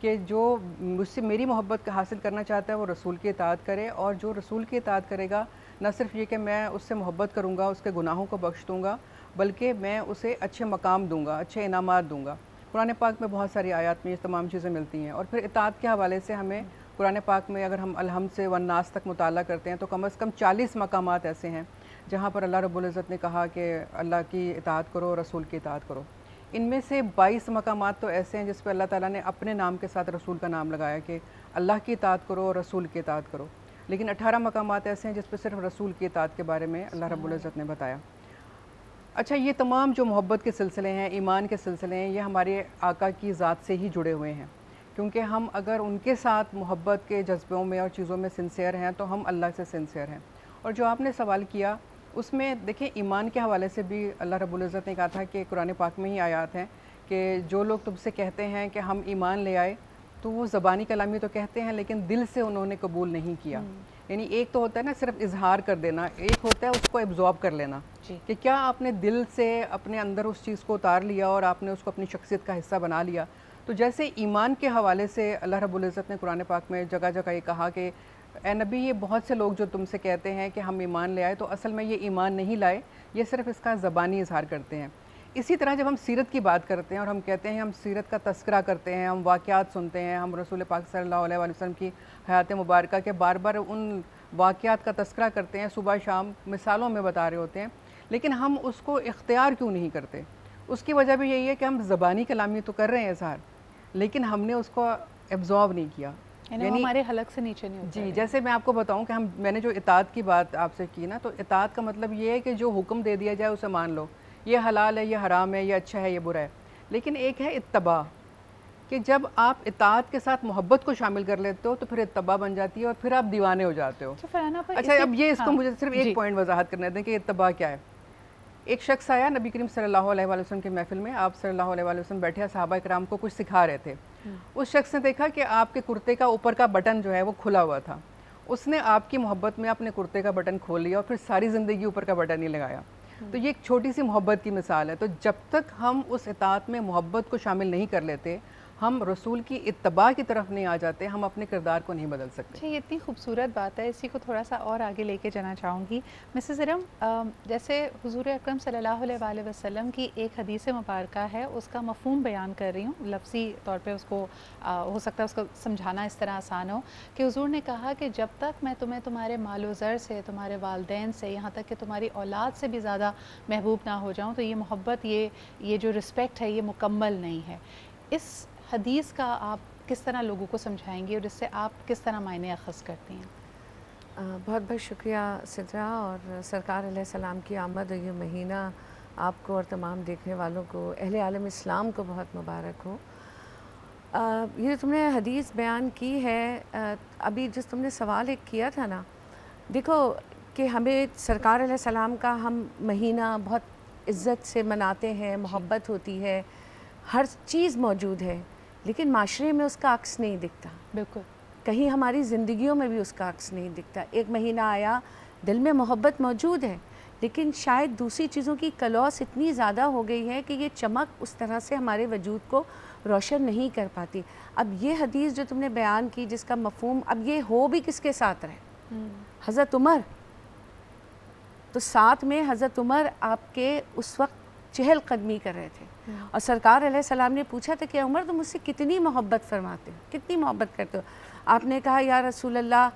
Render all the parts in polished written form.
کہ جو مجھ سے میری محبت کا حاصل کرنا چاہتا ہے وہ رسول کی اطاعت کرے، اور جو رسول کی اطاعت کرے گا نہ صرف یہ کہ میں اس سے محبت کروں گا، اس کے گناہوں کو بخش دوں گا، بلکہ میں اسے اچھے مقام دوں گا، اچھے انعامات دوں گا۔ قرآن پاک میں بہت ساری آیات میں یہ تمام چیزیں ملتی ہیں۔ اور پھر اطاعت کے حوالے سے ہمیں قرآن پاک میں اگر ہم الحمد سے والناس تک مطالعہ کرتے ہیں تو کم از کم 40 مقامات ایسے ہیں جہاں پر اللہ رب العزت نے کہا کہ اللہ کی اطاعت کرو، رسول کی اطاعت کرو۔ ان میں سے 22 مقامات تو ایسے ہیں جس پہ اللہ تعالیٰ نے اپنے نام کے ساتھ رسول کا نام لگایا کہ اللہ کی اطاعت کرو اور رسول کی اطاعت کرو، لیکن 18 مقامات ایسے ہیں جس پہ صرف رسول کی اطاعت کے بارے میں اللہ رب العزت نے بتایا۔ اچھا، یہ تمام جو محبت کے سلسلے ہیں، ایمان کے سلسلے ہیں، یہ ہمارے آقا کی ذات سے ہی جڑے ہوئے ہیں، کیونکہ ہم اگر ان کے ساتھ محبت کے جذبوں میں اور چیزوں میں سنسیئر ہیں تو ہم اللہ سے سنسیئر ہیں۔ اور جو آپ نے سوال کیا اس میں دیکھیں ایمان کے حوالے سے بھی اللہ رب العزت نے کہا تھا کہ قرآن پاک میں ہی آیات ہیں کہ جو لوگ تم سے کہتے ہیں کہ ہم ایمان لے آئے تو وہ زبانی کلامی تو کہتے ہیں لیکن دل سے انہوں نے قبول نہیں کیا۔ یعنی ایک تو ہوتا ہے نا صرف اظہار کر دینا، ایک ہوتا ہے اس کو ایبزارب کر لینا کہ کیا آپ نے دل سے اپنے اندر اس چیز کو اتار لیا اور آپ نے اس کو اپنی شخصیت کا حصہ بنا لیا۔ تو جیسے ایمان کے حوالے سے اللہ رب العزت نے قرآن پاک میں جگہ جگہ یہ کہا کہ اے نبی، یہ بہت سے لوگ جو تم سے کہتے ہیں کہ ہم ایمان لے آئے تو اصل میں یہ ایمان نہیں لائے، یہ صرف اس کا زبانی اظہار کرتے ہیں۔ اسی طرح جب ہم سیرت کی بات کرتے ہیں اور ہم کہتے ہیں ہم سیرت کا تذکرہ کرتے ہیں، ہم واقعات سنتے ہیں، ہم رسول پاک صلی اللہ علیہ وآلہ وسلم کی حیات مبارکہ کے بار بار ان واقعات کا تذکرہ کرتے ہیں، صبح شام مثالوں میں بتا رہے ہوتے ہیں، لیکن ہم اس کو اختیار کیوں نہیں کرتے؟ اس کی وجہ بھی یہی ہے کہ ہم زبانی کلامی تو کر رہے ہیں اظہار، لیکن ہم نے اس کو ایبزارب نہیں کیا، یعنی ہمارے حلق سے نیچے نہیں ہوتا۔ جی، جیسے میں آپ کو بتاؤں کہ میں نے جو اطاعت کی بات آپ سے کی نا، تو اطاعت کا مطلب یہ ہے کہ جو حکم دے دیا جائے اسے مان لو، یہ حلال ہے، یہ حرام ہے، یہ اچھا ہے، یہ برا ہے۔ لیکن ایک ہے اتباع، کہ جب آپ اطاعت کے ساتھ محبت کو شامل کر لیتے ہو تو پھر اتباع بن جاتی ہے اور پھر آپ دیوانے ہو جاتے ہو۔ اچھا، اب یہ اس کو مجھے صرف ایک پوائنٹ وضاحت کرنے دیں کہ اتباع کیا ہے۔ ایک شخص آیا نبی کریم صلی اللہ علیہ وآلہ وسلم کی محفل میں، آپ صلی اللہ علیہ وآلہ وسلم بیٹھے صحابہ کرام کو کچھ سکھا رہے تھے۔ اس شخص نے دیکھا کہ آپ کے کرتے کا اوپر کا بٹن جو ہے وہ کھلا ہوا تھا، اس نے آپ کی محبت میں اپنے کرتے کا بٹن کھول لیا اور پھر ساری زندگی اوپر کا بٹن ہی لگایا۔ تو یہ ایک چھوٹی سی محبت کی مثال ہے۔ تو جب تک ہم اس اطاعت میں محبت کو شامل نہیں کر لیتے، ہم رسول کی اتباع کی طرف نہیں آ جاتے، ہم اپنے کردار کو نہیں بدل سکتے۔ اچھا، یہ اتنی خوبصورت بات ہے، اسی کو تھوڑا سا اور آگے لے کے جانا چاہوں گی۔ مسز ارم، جیسے حضور اکرم صلی اللہ علیہ وآلہ وسلم کی ایک حدیث مبارکہ ہے، اس کا مفہوم بیان کر رہی ہوں، لفظی طور پہ اس کو ہو سکتا ہے اس کو سمجھانا اس طرح آسان ہو کہ حضور نے کہا کہ جب تک میں تمہیں تمہارے مال و زر سے، تمہارے والدین سے، یہاں تک کہ تمہاری اولاد سے بھی زیادہ محبوب نہ ہو جاؤں تو یہ محبت، یہ جو رسپیکٹ ہے، یہ مکمل نہیں ہے۔ اس حدیث کا آپ کس طرح لوگوں کو سمجھائیں گے اور اس سے آپ کس طرح معنی اخذ کرتی ہیں؟ بہت بہت شکریہ سدرا، اور سرکار علیہ السلام کی آمد اور یہ مہینہ آپ کو اور تمام دیکھنے والوں کو، اہل عالم اسلام کو بہت مبارک ہو۔ یہ تم نے حدیث بیان کی ہے، ابھی جس تم نے سوال ایک کیا تھا نا، دیکھو کہ ہمیں سرکار علیہ السلام کا ہم مہینہ بہت عزت سے مناتے ہیں، محبت ہوتی ہے، ہر چیز موجود ہے، لیکن معاشرے میں اس کا عکس نہیں دکھتا۔ بالکل، کہیں ہماری زندگیوں میں بھی اس کا عکس نہیں دکھتا۔ ایک مہینہ آیا، دل میں محبت موجود ہے، لیکن شاید دوسری چیزوں کی کلوس اتنی زیادہ ہو گئی ہے کہ یہ چمک اس طرح سے ہمارے وجود کو روشن نہیں کر پاتی۔ اب یہ حدیث جو تم نے بیان کی، جس کا مفہوم، اب یہ ہو بھی کس کے ساتھ رہے؟ حضرت عمر، تو ساتھ میں حضرت عمر آپ کے اس وقت چہل قدمی کر رہے تھے، اور سرکار علیہ السلام نے پوچھا تھا کہ عمر تم مجھ سے کتنی محبت فرماتے ہو، کتنی محبت کرتے ہو؟ آپ نے کہا یا رسول اللہ،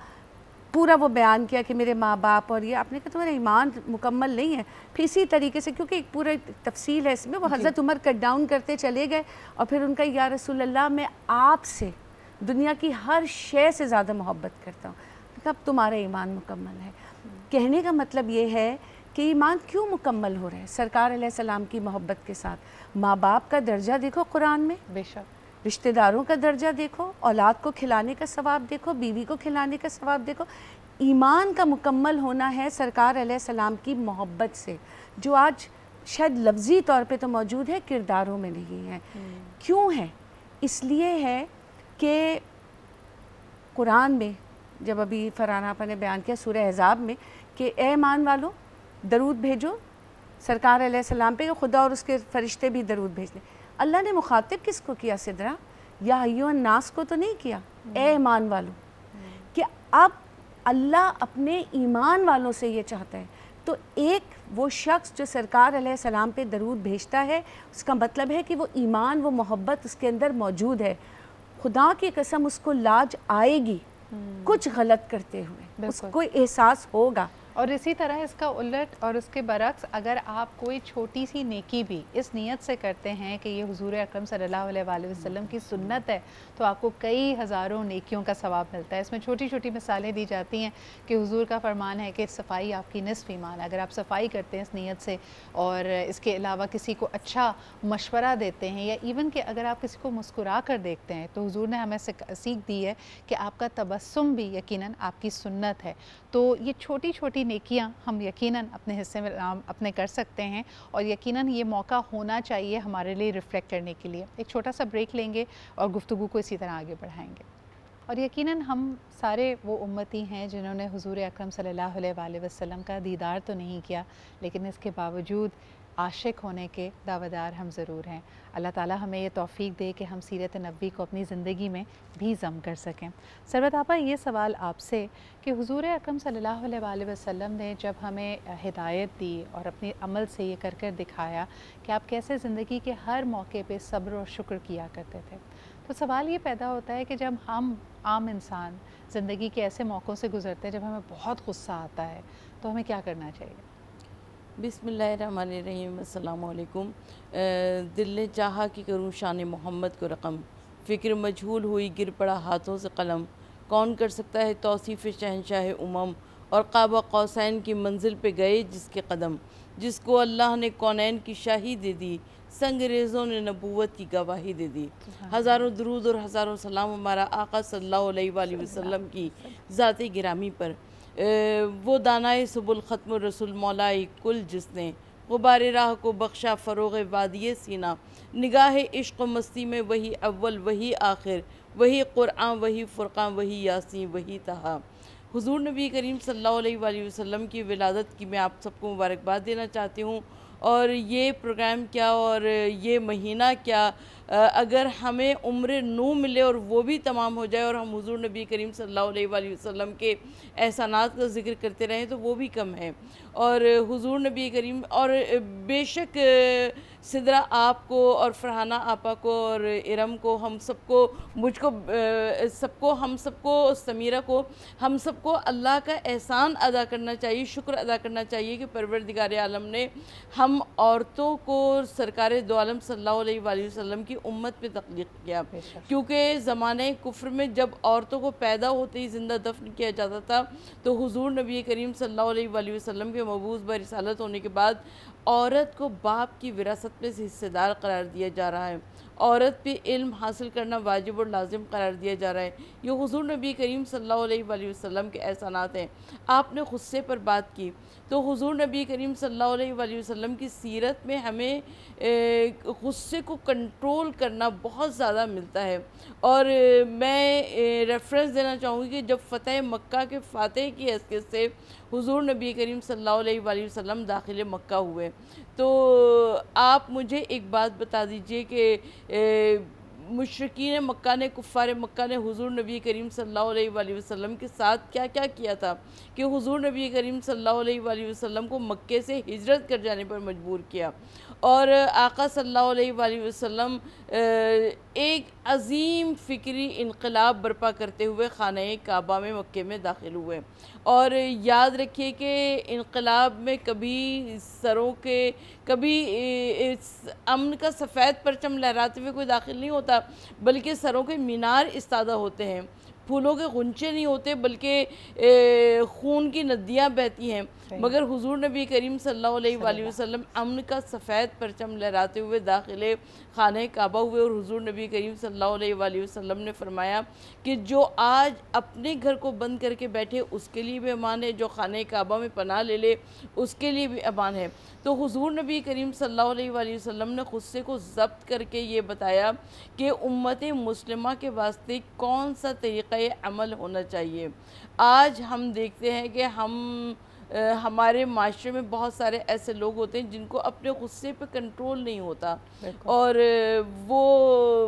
پورا وہ بیان کیا کہ میرے ماں باپ، اور یہ آپ نے کہا تمہارا ایمان مکمل نہیں ہے۔ پھر اسی طریقے سے، کیونکہ ایک پورا تفصیل ہے اس میں، وہ حضرت عمر کٹ ڈاؤن کرتے چلے گئے، اور پھر ان کا یا رسول اللہ میں آپ سے دنیا کی ہر شے سے زیادہ محبت کرتا ہوں، اب تمہارا ایمان مکمل ہے۔ کہنے کا مطلب یہ ہے کہ ایمان کیوں مکمل ہو رہا ہے سرکار علیہ السلام کی محبت کے ساتھ؟ ماں باپ کا درجہ دیکھو قرآن میں، بے شک، رشتہ داروں کا درجہ دیکھو، اولاد کو کھلانے کا ثواب دیکھو، بیوی کو کھلانے کا ثواب دیکھو۔ ایمان کا مکمل ہونا ہے سرکار علیہ السلام کی محبت سے، جو آج شاید لفظی طور پہ تو موجود ہے، کرداروں میں نہیں ہے۔ کیوں ہے؟ اس لیے ہے کہ قرآن میں جب ابھی فرحانہ آپا نے بیان کیا سورہ احزاب میں کہ اے ایمان والو درود بھیجو سرکار علیہ السلام پہ، کہ خدا اور اس کے فرشتے بھی درود بھیج دیں۔ اللہ نے مخاطب کس کو کیا سدرا؟ یا ایھا الناس کو تو نہیں کیا، اے ایمان والوں، کہ اب اللہ اپنے ایمان والوں سے یہ چاہتا ہے. تو ایک وہ شخص جو سرکار علیہ السلام پہ درود بھیجتا ہے، اس کا مطلب ہے کہ وہ ایمان، وہ محبت اس کے اندر موجود ہے. خدا کی قسم اس کو لاج آئے گی کچھ غلط کرتے ہوئے، اس کو احساس ہوگا. اور اسی طرح اس کا الٹ اور اس کے برعکس، اگر آپ کوئی چھوٹی سی نیکی بھی اس نیت سے کرتے ہیں کہ یہ حضور اکرم صلی اللہ علیہ وآلہ وسلم کی سنت ہے، تو آپ کو کئی ہزاروں نیکیوں کا ثواب ملتا ہے. اس میں چھوٹی چھوٹی مثالیں دی جاتی ہیں کہ حضور کا فرمان ہے کہ صفائی آپ کی نصف ایمان ہے. اگر آپ صفائی کرتے ہیں اس نیت سے، اور اس کے علاوہ کسی کو اچھا مشورہ دیتے ہیں، یا ایون کہ اگر آپ کسی کو مسکرا کر دیکھتے ہیں، تو حضور نے ہمیں سیکھ دی ہے کہ آپ کا تبسم بھی یقیناً آپ کی سنت ہے. تو یہ چھوٹی چھوٹی نیکیاں ہم یقیناً اپنے حصے میں اپنے کر سکتے ہیں، اور یقیناً یہ موقع ہونا چاہیے ہمارے لیے ریفلیکٹ کرنے کے لیے. ایک چھوٹا سا بریک لیں گے اور گفتگو کو اسی طرح آگے بڑھائیں گے. اور یقیناً ہم سارے وہ امتی ہیں جنہوں نے حضور اکرم صلی اللہ علیہ وآلہ وسلم کا دیدار تو نہیں کیا، لیکن اس کے باوجود عاشق ہونے کے دعویدار ہم ضرور ہیں. اللہ تعالیٰ ہمیں یہ توفیق دے کہ ہم سیرت نبوی کو اپنی زندگی میں بھی ضم کر سکیں. ثروت آپا، یہ سوال آپ سے کہ حضور اکرم صلی اللہ علیہ وآلہ وسلم نے جب ہمیں ہدایت دی اور اپنے عمل سے یہ کر دکھایا کہ آپ کیسے زندگی کے ہر موقع پہ صبر اور شکر کیا کرتے تھے، تو سوال یہ پیدا ہوتا ہے کہ جب ہم عام انسان زندگی کے ایسے موقعوں سے گزرتے ہیں جب ہمیں بہت غصہ آتا ہے، تو ہمیں کیا کرنا چاہیے؟ بسم اللہ الرحمن الرحیم. السلام علیکم. دل نے چاہا کہ کروں شان محمد کو رقم، فکر مجہول ہوئی گر پڑا ہاتھوں سے قلم. کون کر سکتا ہے توصیف شہنشاہ امم، اور قاب قوسین کی منزل پہ گئے جس کے قدم. جس کو اللہ نے کونین کی شاہی دے دی، سنگ ریزوں نے نبوت کی گواہی دے دی. ہزاروں درود اور ہزاروں سلام ہمارا آقا صلی اللہ علیہ وآلہ وسلم کی ذات گرامی پر. وہ دانائے سبل ختم الرسول مولائے کل جس نے غبار راہ کو بخشا فروغ وادی سینہ. نگاہ عشق و مستی میں وہی اول وہی آخر، وہی قرآن وہی فرقان وہی یاسین وہی طہا. حضور نبی کریم صلی اللہ علیہ وآلہ وسلم کی ولادت کی میں آپ سب کو مبارکباد دینا چاہتی ہوں. اور یہ پروگرام کیا اور یہ مہینہ کیا، اگر ہمیں عمر نو ملے اور وہ بھی تمام ہو جائے اور ہم حضور نبی کریم صلی اللہ علیہ وآلہ وسلم کے احسانات کا ذکر کرتے رہیں تو وہ بھی کم ہے. اور حضور نبی کریم، اور بے شک سدرہ آپ کو اور فرحانہ آپا کو اور ارم کو، ہم سب کو، مجھ کو، ہم سب کو، سمیرہ کو، ہم سب کو اللہ کا احسان ادا کرنا چاہیے، شکر ادا کرنا چاہیے کہ پروردگار عالم نے ہم عورتوں کو سرکار دو عالم صلی اللہ علیہ وآلہ وسلم کی امت میں تخلیق کیا. کیونکہ زمانہ کفر میں جب عورتوں کو پیدا ہوتے ہی زندہ دفن کیا جاتا تھا، تو حضور نبی کریم صلی اللہ علیہ وآلہ وسلم کے مبعوث برسالت ہونے کے بعد عورت کو باپ کی وراثت میں سے حصہ دار قرار دیا جا رہا ہے. عورت پہ علم حاصل کرنا واجب اور لازم قرار دیا جا رہا ہے. یہ حضور نبی کریم صلی اللہ علیہ وآلہ وسلم کے احسانات ہیں. آپ نے غصے پر بات کی، تو حضور نبی کریم صلی اللہ علیہ وآلہ وسلم کی سیرت میں ہمیں غصے کو کنٹرول کرنا بہت زیادہ ملتا ہے. اور میں ریفرنس دینا چاہوں گی کہ جب فتح مکہ کے فاتح کی حیثیت سے حضور نبی کریم صلی اللہ علیہ وآلہ وسلم داخل مکہ ہوئے، تو آپ مجھے ایک بات بتا دیجئے کہ مشرکین مکہ نے، کفار مکہ نے حضور نبی کریم صلی اللہ علیہ وآلہ وسلم کے ساتھ کیا کیا کیا تھا کہ حضور نبی کریم صلی اللہ علیہ وآلہ وسلم کو مکے سے ہجرت کر جانے پر مجبور کیا. اور آقا صلی اللہ علیہ وآلہ وسلم ایک عظیم فکری انقلاب برپا کرتے ہوئے خانہ کعبہ میں مکے میں داخل ہوئے. اور یاد رکھیے کہ انقلاب میں کبھی سروں کے، کبھی امن کا سفید پرچم لہراتے ہوئے کوئی داخل نہیں ہوتا، بلکہ سروں کے مینار استادہ ہوتے ہیں. پھولوں کے غنچے نہیں ہوتے بلکہ خون کی ندیاں بہتی ہیں. مگر حضور نبی کریم صلی اللہ علیہ وآلہ وسلم امن کا سفید پرچم لہراتے ہوئے داخل خانہ کعبہ ہوئے. اور حضور نبی کریم صلی اللہ علیہ وآلہ وسلم نے فرمایا کہ جو آج اپنے گھر کو بند کر کے بیٹھے اس کے لیے بھی امان ہے، جو خانہ کعبہ میں پناہ لے لے اس کے لیے بھی امان ہے. تو حضور نبی کریم صلی اللہ علیہ وآلہ وسلم نے غصے کو ضبط کر کے یہ بتایا کہ امت مسلمہ کے واسطے کون سا طریقہ عمل ہونا چاہیے. آج ہم دیکھتے ہیں کہ ہمارے معاشرے میں بہت سارے ایسے لوگ ہوتے ہیں جن کو اپنے غصے پہ کنٹرول نہیں ہوتا، اور وہ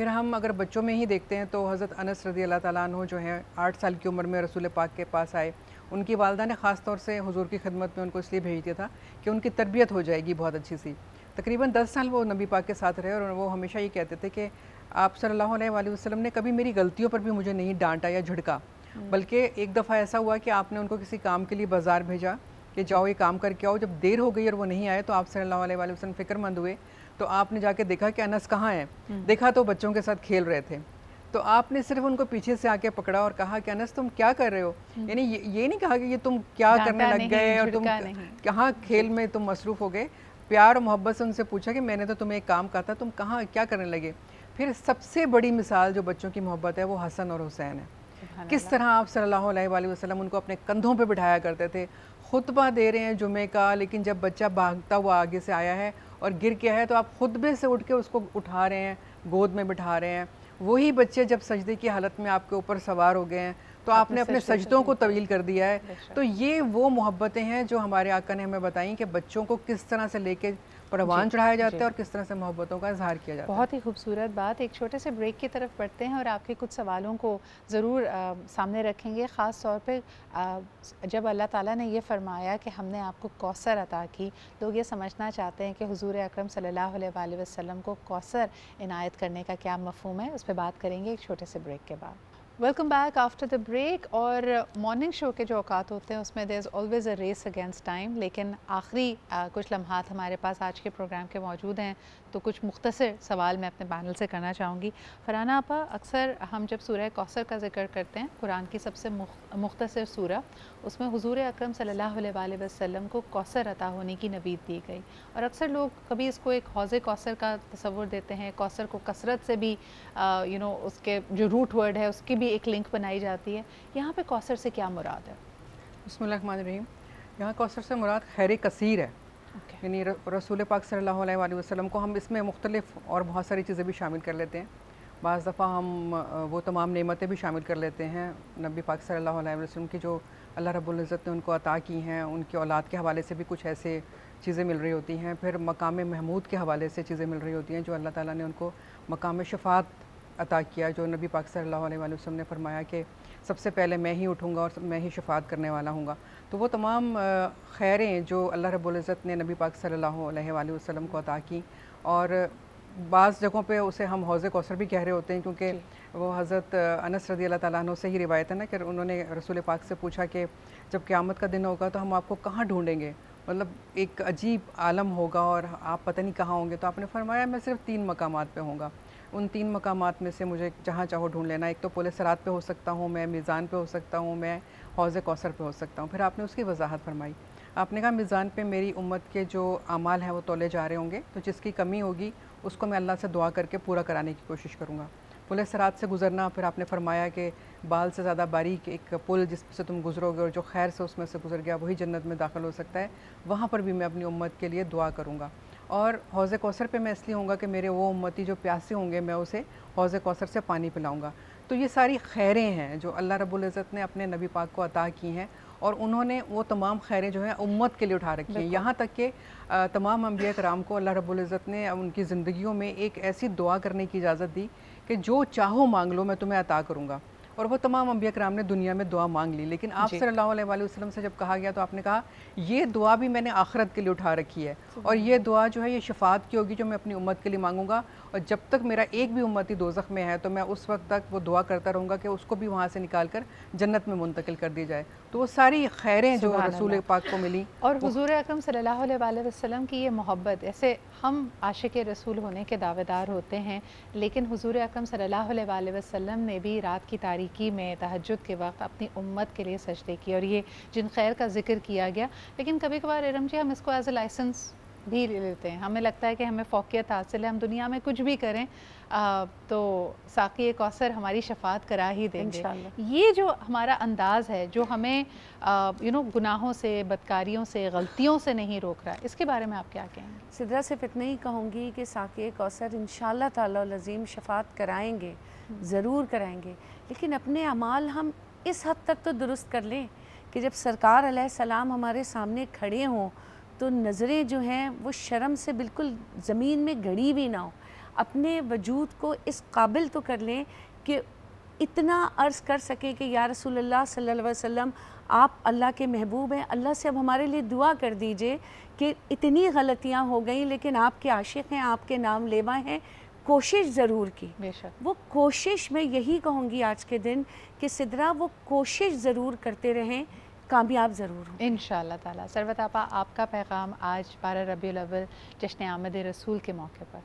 پھر ہم اگر بچوں میں ہی دیکھتے ہیں تو حضرت انس رضی اللہ تعالیٰ عنہ جو ہیں 8 سال کی عمر میں رسول پاک کے پاس آئے. ان کی والدہ نے خاص طور سے حضور کی خدمت میں ان کو اس لیے بھیج دیا تھا کہ ان کی تربیت ہو جائے گی بہت اچھی سی. تقریباً 10 سال وہ نبی پاک کے ساتھ رہے اور وہ ہمیشہ یہ کہتے تھے کہ آپ صلی اللہ علیہ وآلہ وسلم نے کبھی میری غلطیوں پر بھی مجھے نہیں ڈانٹا یا جھڑکا, بلکہ ایک دفعہ ایسا ہوا کہ آپ نے ان کو کسی کام کے لیے بازار بھیجا کہ جاؤ یہ کام کر کے آؤ. جب دیر ہو گئی اور وہ نہیں آئے تو آپ صلی اللہ علیہ وآلہ وسلم فکر مند ہوئے, تو آپ نے جا کے دیکھا کہ انس کہاں ہیں. دیکھا تو بچوں کے ساتھ کھیل رہے تھے. تو آپ نے صرف ان کو پیچھے سے آ کے پکڑا اور کہا کہ انس تم کیا کر رہے ہو, یعنی یہ نہیں کہا کہ یہ تم کیا کرنے لگ گئے اور تم کہاں کھیل میں تم مصروف ہو گئے. پیار اور محبت سے ان سے پوچھا کہ میں نے تو تمہیں ایک کام کہا تھا, تم کہاں کیا کرنے لگے. پھر سب سے بڑی مثال جو بچوں کی محبت ہے وہ حسن اور حسین ہے. کس طرح آپ صلی اللہ علیہ وآلہ وسلم ان کو اپنے کندھوں پہ بٹھایا کرتے تھے. خطبہ دے رہے ہیں جمعے کا, لیکن جب بچہ بھاگتا ہوا آگے سے آیا ہے اور گر گیا ہے تو آپ خطبے سے اٹھ کے اس کو اٹھا رہے ہیں, گود میں بٹھا رہے ہیں. وہی بچے جب سجدے کی حالت میں آپ کے اوپر سوار ہو گئے ہیں تو آپ نے اپنے سجدوں کو طویل کر دیا ہے. تو یہ وہ محبتیں ہیں جو ہمارے آقا نے ہمیں بتائیں کہ بچوں کو کس طرح سے لے کے پروان چڑھایا جاتا ہے اور کس طرح سے محبتوں کا اظہار کیا جاتا ہے. بہت ہی خوبصورت بات. ایک چھوٹے سے بریک کی طرف بڑھتے ہیں اور آپ کے کچھ سوالوں کو ضرور سامنے رکھیں گے. خاص طور پہ جب اللہ تعالیٰ نے یہ فرمایا کہ ہم نے آپ کو کوثر عطا کی, لوگ یہ سمجھنا چاہتے ہیں کہ حضور اکرم صلی اللہ علیہ وآلہ وسلم کو کوثر عنایت کرنے کا کیا مفہوم ہے. اس پہ بات کریں گے ایک چھوٹے سے بریک کے بعد. Welcome back after the break. اور مارننگ شو کے جو اوقات ہوتے ہیں اس میں there is always a race against time, لیکن آخری کچھ لمحات ہمارے پاس آج کے پروگرام کے موجود ہیں, تو کچھ مختصر سوال میں اپنے پینل سے کرنا چاہوں گی. فرحانہ آپا, اکثر ہم جب سورہ کوثر کا ذکر کرتے ہیں, قرآن کی سب سے مختصر سورہ, اس میں حضور اکرم صلی اللہ علیہ وآلہ وسلم کو کوثر عطا ہونے کی نوید دی گئی, اور اکثر لوگ کبھی اس کو ایک حوض کوثر کا تصور دیتے ہیں. کوثر کو کثرت سے بھی اس کے جو روٹ ورڈ ہے اس کی بھی ایک لنک بنائی جاتی ہے. یہاں پہ کوثر سے کیا مراد ہے؟ بسم اللہ الرحمن الرحیم. یہاں کوثر سے مراد خیر کثیر ہے. یعنی رسول پاک صلی اللہ علیہ وآلہ وسلم کو ہم اس میں مختلف اور بہت ساری چیزیں بھی شامل کر لیتے ہیں. بعض دفعہ ہم وہ تمام نعمتیں بھی شامل کر لیتے ہیں نبی پاک صلی اللہ علیہ وسلم کی جو اللہ رب العزت نے ان کو عطا کی ہیں. ان کی اولاد کے حوالے سے بھی کچھ ایسے چیزیں مل رہی ہوتی ہیں. پھر مقام محمود کے حوالے سے چیزیں مل رہی ہوتی ہیں جو اللہ تعالیٰ نے ان کو مقام شفاعت عطا کیا, جو نبی پاک صلی اللہ علیہ وسلم نے فرمایا کہ سب سے پہلے میں ہی اٹھوں گا اور میں ہی شفاعت کرنے والا ہوں گا. تو وہ تمام خیریں جو اللہ رب العزت نے نبی پاک صلی اللہ علیہ وآلہ وسلم کو عطا کی, اور بعض جگہوں پہ اسے ہم حوض کوثر بھی کہہ رہے ہوتے ہیں, کیونکہ وہ حضرت انس رضی اللہ تعالیٰ عنہ سے ہی روایت ہے نا کہ انہوں نے رسول پاک سے پوچھا کہ جب قیامت کا دن ہوگا تو ہم آپ کو کہاں ڈھونڈیں گے, مطلب ایک عجیب عالم ہوگا اور آپ پتہ نہیں کہاں ہوں گے. تو آپ نے فرمایا میں صرف 3 مقامات پہ ہوں گا. ان 3 مقامات میں سے مجھے جہاں چاہو ڈھونڈ لینا. ایک تو پل صراط پہ ہو سکتا ہوں میں, میزان پہ ہو سکتا ہوں میں, حوض کوثر پہ ہو سکتا ہوں. پھر آپ نے اس کی وضاحت فرمائی. آپ نے کہا میزان پہ میری امت کے جو اعمال ہیں وہ تولے جا رہے ہوں گے, تو جس کی کمی ہوگی اس کو میں اللہ سے دعا کر کے پورا کرانے کی کوشش کروں گا. پل صراط سے گزرنا, پھر آپ نے فرمایا کہ بال سے زیادہ باریک ایک پل جس سے تم گزرو گے اور جو خیر سے اس میں سے گزر گیا وہی جنت میں داخل ہو سکتا ہے, وہاں پر بھی میں اپنی امت کے لیے دعا کروں گا. اور حوض کوثر پہ میں اس لیے ہوں گا کہ میرے وہ امتی جو پیاسے ہوں گے میں اسے حوض کوثر سے پانی پلاؤں گا. تو یہ ساری خیریں ہیں جو اللہ رب العزت نے اپنے نبی پاک کو عطا کی ہیں, اور انہوں نے وہ تمام خیریں جو ہیں امت کے لیے اٹھا رکھی ہیں. یہاں تک کہ تمام انبیاء کرام کو اللہ رب العزت نے ان کی زندگیوں میں ایک ایسی دعا کرنے کی اجازت دی کہ جو چاہو مانگ لو میں تمہیں عطا کروں گا. اور وہ تمام انبیاء کرام نے دنیا میں دعا مانگ لی, لیکن آپ صلی اللہ علیہ وآلہ وسلم سے جب کہا گیا تو آپ نے کہا یہ دعا بھی میں نے آخرت کے لیے اٹھا رکھی ہے, اور یہ دعا جو ہے یہ شفاعت کی ہوگی جو میں اپنی امت کے لیے مانگوں گا, اور جب تک میرا ایک بھی امتی دوزخ میں ہے تو میں اس وقت تک وہ دعا کرتا رہوں گا کہ اس کو بھی وہاں سے نکال کر جنت میں منتقل کر دی جائے. تو وہ ساری خیریں جو رسول پاک کو ملی, اور حضور اکرم صلی اللہ علیہ وآلہ وسلم کی یہ محبت, ایسے ہم عاشق رسول ہونے کے دعوے دار ہوتے ہیں, لیکن حضور اکرم صلی اللہ علیہ وآلہ وسلم نے بھی رات کی تاریکی میں تہجد کے وقت اپنی امت کے لیے سجدے کیے, اور یہ جن خیر کا ذکر کیا گیا. لیکن کبھی کبھار ارم جی ہم اس کو ایز اے لائسنس بھی لے لیتے ہیں, ہمیں لگتا ہے کہ ہمیں فوقیت حاصل ہے, ہم دنیا میں کچھ بھی کریں تو ساقی کوثر ہماری شفاعت کرا ہی دیں گے. یہ جو ہمارا انداز ہے جو ہمیں گناہوں سے, بدکاریوں سے, غلطیوں سے نہیں روک رہا, اس کے بارے میں آپ کیا کہیں گے؟ سدرا صرف اتنا ہی کہوں گی کہ ساقی کوثر انشاءاللہ تعالی العظیم شفاعت کرائیں گے, ضرور کرائیں گے, لیکن اپنے اعمال ہم اس حد تک تو درست کر لیں کہ جب سرکار علیہ السلام ہمارے سامنے کھڑے ہوں تو نظریں جو ہیں وہ شرم سے بالکل زمین میں گڑی بھی نہ ہو. اپنے وجود کو اس قابل تو کر لیں کہ اتنا عرض کر سکیں کہ یا رسول اللہ صلی اللہ علیہ وسلم آپ اللہ کے محبوب ہیں، اللہ سے اب ہمارے لیے دعا کر دیجئے کہ اتنی غلطیاں ہو گئیں لیکن آپ کے عاشق ہیں، آپ کے نام لیوا ہیں، کوشش ضرور کی۔ بے شک وہ کوشش میں یہی کہوں گی آج کے دن کہ سدرا وہ کوشش ضرور کرتے رہیں، کامیاب ضرور ہوں۔ انشاءاللہ تعالیٰ۔ ثروت آپا، آپ کا پیغام آج 12 ربیع الاول جشن آمد رسول کے موقع پر؟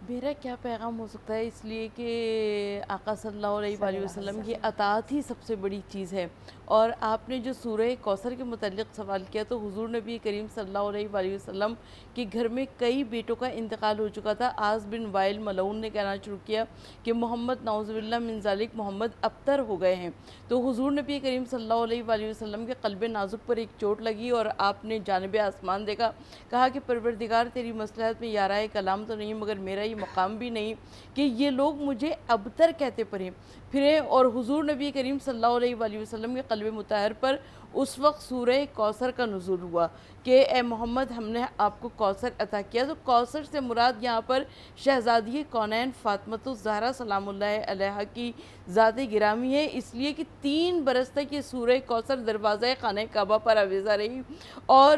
میرا کیا پیغام ہو سکتا ہے، اس لیے کہ آقا صلی اللہ علیہ وآلہ وسلم کی اطاعت ہی سب سے بڑی چیز ہے۔ اور آپ نے جو سورہ کوثر کے متعلق سوال کیا تو حضور نبی کریم صلی اللہ علیہ وآلہ وسلم کے گھر میں کئی بیٹوں کا انتقال ہو چکا تھا۔ عاص بن وائل ملعون نے کہنا شروع کیا کہ محمد نعوذ باللہ من ذالک محمد ابتر ہو گئے ہیں، تو حضور نبی کریم صلی اللہ علیہ وآلہ وسلم کے قلب نازک پر ایک چوٹ لگی اور آپ نے جانب آسمان دیکھا، کہا کہ پروردگار تیری مصلحت میں یارہ کلام تو نہیں مگر میرا یہ مقام بھی نہیں کہ یہ لوگ مجھے ابتر کہتے پھریں، اور حضور نبی کریم صلی اللہ علیہ وآلہ وسلم کے قلب مطہر پر اس وقت سورہ کوثر کا نزول ہوا کہ اے محمد ہم نے آپ کو کوثر عطا کیا۔ تو کوثر سے مراد یہاں پر شہزادی کونین فاطمۃ الزہرا سلام اللہ علیہا کی ذات گرامی ہے، اس لیے کہ 3 برس تک یہ سورہ کوثر دروازہ خانہ کعبہ پر آویزہ رہی اور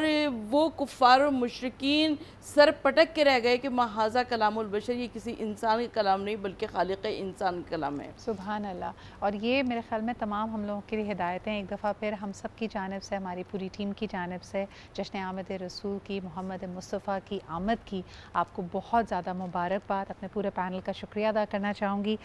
وہ کفار و مشرکین سر پٹک کے رہ گئے کہ ما ھذا کلام البشر، یہ کسی انسان کا کلام نہیں بلکہ خالق انسان کا کلام ہے۔ سبحان اللہ۔ اور یہ میرے خیال میں تمام ہم لوگوں کے لیے ہدایتیں ایک دفعہ پھر ہم سب کی جانب سے، ہماری پوری ٹیم کی جانب سے جشن آمد رسول کی، محمد مصطفیٰ کی آمد کی آپ کو بہت زیادہ مبارکباد۔ اپنے پورے پینل کا شکریہ ادا کرنا چاہوں گی۔